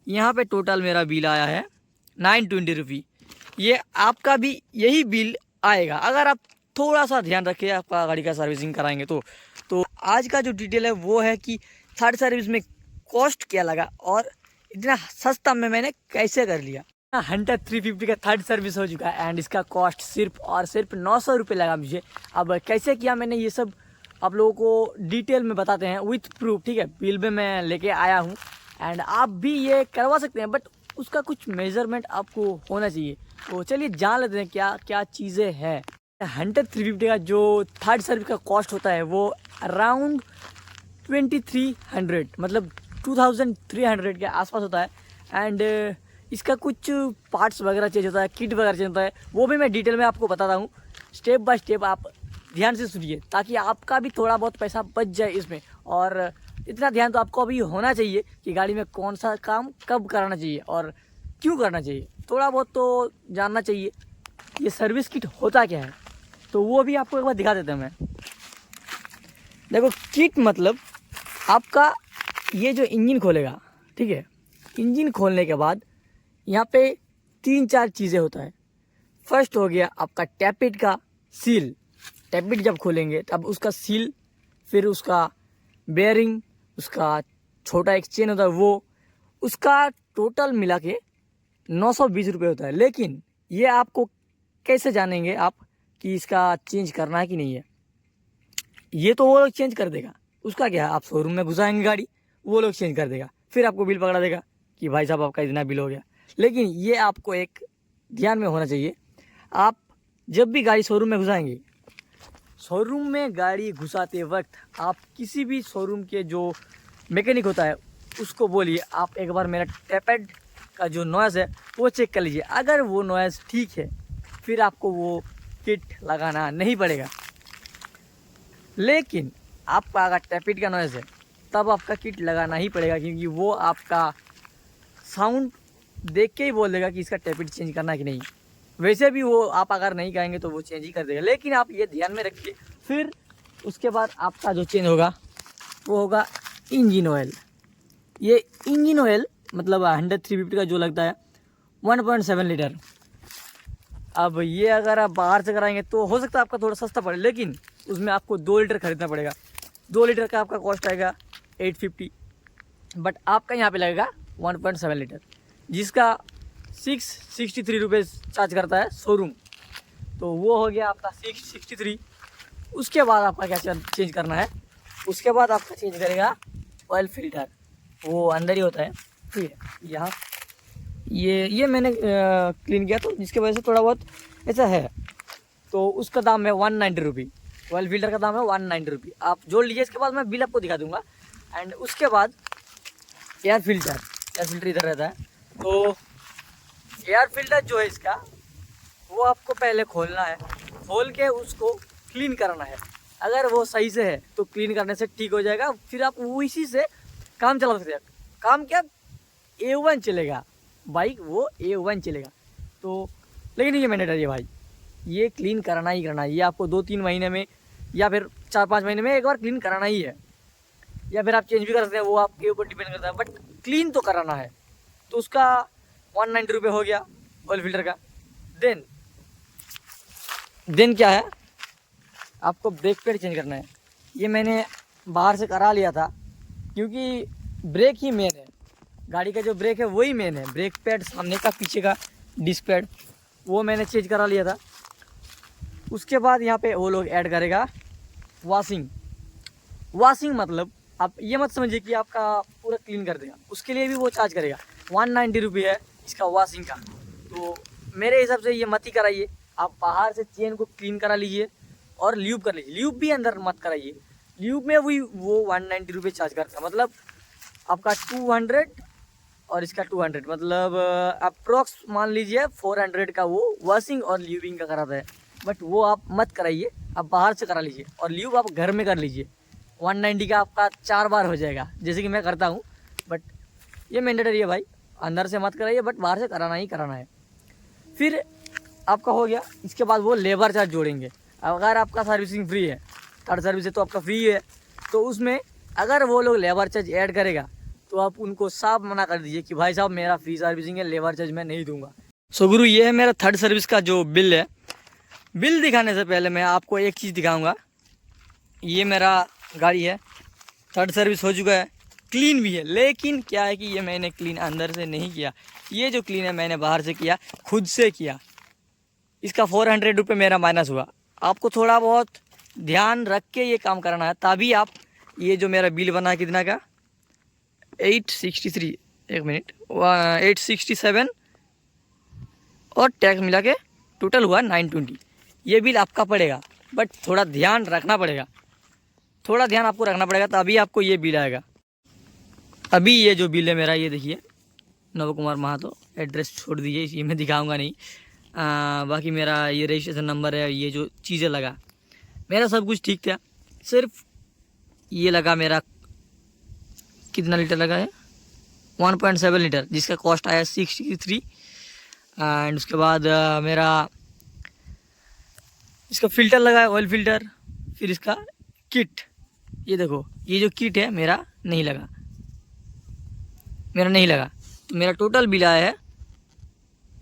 यहाँ पे टोटल मेरा बिल आया है 920 रुपये। ये आपका भी यही बिल आएगा अगर आप थोड़ा सा ध्यान रखें आपका गाड़ी का सर्विसिंग कराएंगे तो आज का जो डिटेल है वो है कि थर्ड सर्विस में कॉस्ट क्या लगा और इतना सस्ता में मैंने कैसे कर लिया। हंटर 350 का थर्ड सर्विस हो चुका है एंड इसका कॉस्ट सिर्फ और सिर्फ 900 रुपये लगा मुझे। अब कैसे किया मैंने ये सब आप लोगों को डिटेल में बताते हैं विथ प्रूफ, ठीक है। बिल में मैं लेके आया हूँ एंड आप भी ये करवा सकते हैं, बट उसका कुछ मेजरमेंट आपको होना चाहिए। तो चलिए जान लेते हैं क्या क्या चीज़ें हैं। हंटर 350 का जो थर्ड सर्विस का कॉस्ट होता है वो अराउंड 2300 मतलब 2300 के आसपास होता है एंड इसका कुछ पार्ट्स वगैरह चेंज होता है, किट वगैरह चेंज होता है, वो भी मैं डिटेल में आपको बताता हूँ। स्टेप बाय स्टेप आप ध्यान से सुनिए ताकि आपका भी थोड़ा बहुत पैसा बच जाए इसमें। और इतना ध्यान तो आपको अभी होना चाहिए कि गाड़ी में कौन सा काम कब कराना चाहिए और क्यों करना चाहिए, थोड़ा बहुत तो जानना चाहिए। ये सर्विस किट होता क्या है तो वो भी आपको एक बार दिखा देता हूँ मैं। देखो किट मतलब आपका ये जो इंजन खोलेगा, ठीक है। इंजन खोलने के बाद यहाँ पे 3-4 चीज़ें होता है। फर्स्ट हो गया आपका टैपिट का सील। टैपिट जब खोलेंगे तब उसका सील, फिर उसका बेयरिंग, उसका छोटा एक चेन होता है वो, उसका टोटल मिला के 920 रुपये होता है। लेकिन ये आपको कैसे जानेंगे आप कि इसका चेंज करना है कि नहीं है, ये तो वो लोग चेंज कर देगा। उसका क्या है, आप शोरूम में घुसाएंगे गाड़ी, वो लोग चेंज कर देगा, फिर आपको बिल पकड़ा देगा कि भाई साहब आपका इतना बिल हो गया। लेकिन ये आपको एक ध्यान में होना चाहिए, आप जब भी गाड़ी शोरूम में घुसाएंगे, शोरूम में गाड़ी घुसाते वक्त आप किसी भी शोरूम के जो मैकेनिक होता है उसको बोलिए आप एक बार मेरा टैपेड का जो नॉइज़ है वो चेक कर लीजिए। अगर वो नॉइज़ ठीक है फिर आपको वो किट लगाना नहीं पड़ेगा। लेकिन आपका अगर टैपिट का नॉइज़ है तब आपका किट लगाना ही पड़ेगा, क्योंकि वो आपका साउंड देख के ही बोल देगा कि इसका टैपिट चेंज करना है कि नहीं। वैसे भी वो आप अगर नहीं कहेंगे तो वो चेंज ही कर देगा, लेकिन आप ये ध्यान में रखिए। फिर उसके बाद आपका जो चेंज होगा वो होगा इंजन ऑयल। ये इंजन ऑयल मतलब हंटर 350 का जो लगता है 1.7 लीटर। अब ये अगर आप बाहर से कराएंगे तो हो सकता है आपका थोड़ा सस्ता पड़े, लेकिन उसमें आपको 2 लीटर खरीदना पड़ेगा। 2 लीटर का आपका कॉस्ट आएगा 850, बट आपका यहाँ पे लगेगा 1.7 लीटर जिसका 663 रुपये चार्ज करता है शोरूम। तो वो हो गया आपका 663। उसके बाद आपका क्या चेंज करना है, उसके बाद आपका चेंज करेगा ऑयल फिल्टर, वो अंदर ही होता है, ठीक है। यहाँ ये मैंने क्लीन किया तो जिसकी वजह से थोड़ा बहुत ऐसा है, तो उसका दाम है 190 रुपये। ऑयल फिल्टर का दाम है 190 रुपये। आप जोड़ लीजिए, इसके बाद मैं बिल आपको दिखा दूंगा। एंड उसके बाद एयर फिल्टर इधर रहता है। तो एयर फिल्टर जो है इसका वो आपको पहले खोलना है, खोल के उसको क्लीन करना है। अगर वो सही से है तो क्लीन करने से ठीक हो जाएगा, फिर आप वो इसी से काम चला सकते हैं। काम क्या, A1 चलेगा बाइक, वो A1 चलेगा। तो लेकिन ये मैंडेटरी है भाई, ये क्लीन कराना ही करना है। ये आपको 2-3 महीने में या फिर 4-5 महीने में एक बार क्लीन कराना ही है, या फिर आप चेंज भी कर सकते हैं, वो आपके ऊपर डिपेंड करता है, बट क्लीन तो कराना है। तो उसका 190 रुपये हो गया ऑयल फिल्टर का। देन क्या है, आपको ब्रेक पैड चेंज करना है। ये मैंने बाहर से करा लिया था क्योंकि ब्रेक ही मेन है, गाड़ी का जो ब्रेक है वही मेन है। ब्रेक पैड सामने का, पीछे का डिस्क पैड, वो मैंने चेंज करा लिया था। उसके बाद यहाँ पे वो लोग ऐड करेगा वाशिंग मतलब आप ये मत समझिए कि आपका पूरा क्लीन कर देगा, उसके लिए भी वो चार्ज करेगा। 190 रुपये है इसका वॉशिंग का। तो मेरे हिसाब से ये मत ही कराइए, आप बाहर से चेन को क्लीन करा लीजिए और ल्यूब कर लीजिए। ल्यूब भी अंदर मत कराइए, ल्यूब में भी वो 190 रुपये चार्ज करता है। मतलब आपका 200 और इसका 200, मतलब अप्रोक्स मान लीजिए 400 का वो वॉशिंग और ल्यूबिंग का कराता है। बट वो आप मत कराइए, आप बाहर से करा लीजिए और ल्यूब आप घर में कर लीजिए। 190 का आपका 4 बार हो जाएगा, जैसे कि मैं करता हूँ। बट ये मैंडेटरी है भाई, अंदर से मत कराइए, बट बाहर से कराना ही कराना है। फिर आपका हो गया, इसके बाद वो लेबर चार्ज जोड़ेंगे। अगर आपका सर्विसिंग फ्री है, थर्ड सर्विस है तो आपका फ्री है, तो उसमें अगर वो लोग लेबर चार्ज ऐड करेगा तो आप उनको साफ मना कर दीजिए कि भाई साहब मेरा फ्री सर्विसिंग है, लेबर चार्ज मैं नहीं दूंगा। सो गुरु ये है मेरा थर्ड सर्विस का जो बिल है। बिल दिखाने से पहले मैं आपको एक चीज़ दिखाऊंगा। ये मेरा गाड़ी है, थर्ड सर्विस हो चुका है, क्लीन भी है। लेकिन क्या है कि ये मैंने क्लीन अंदर से नहीं किया, ये जो क्लीन है मैंने बाहर से किया, खुद से किया। इसका 400 रुपये मेरा माइनस हुआ। आपको थोड़ा बहुत ध्यान रख के ये काम करना है, तभी आप ये जो मेरा बिल बना कितना का 863, एक मिनट, 867 और टैक्स मिला के टोटल हुआ 920। ये बिल आपका पड़ेगा, बट थोड़ा ध्यान रखना पड़ेगा, थोड़ा ध्यान आपको रखना पड़ेगा, तभी आपको ये बिल आएगा। अभी ये जो बिल है मेरा, ये देखिए, नव कुमार महातो, एड्रेस छोड़ दीजिए, ये मैं दिखाऊंगा नहीं। बाकी मेरा ये रजिस्ट्रेशन नंबर है, ये जो चीज़ें लगा, मेरा सब कुछ ठीक था। सिर्फ ये लगा मेरा, कितना लीटर लगा है, 1.7 लीटर, जिसका कॉस्ट आया 63। एंड उसके बाद मेरा इसका फ़िल्टर लगा है, ऑयल फ़िल्टर। फिर इसका किट, ये देखो, ये जो किट है मेरा नहीं लगा, तो मेरा टोटल बिल आया है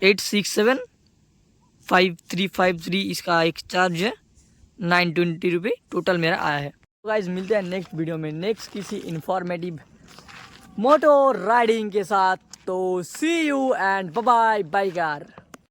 8675353। इसका एक चार्ज है 920 रुपये टोटल मेरा आया है। तो गाइस मिलते हैं नेक्स्ट वीडियो में, नेक्स्ट किसी इंफॉर्मेटिव मोटो राइडिंग के साथ। तो see you and bye bye car.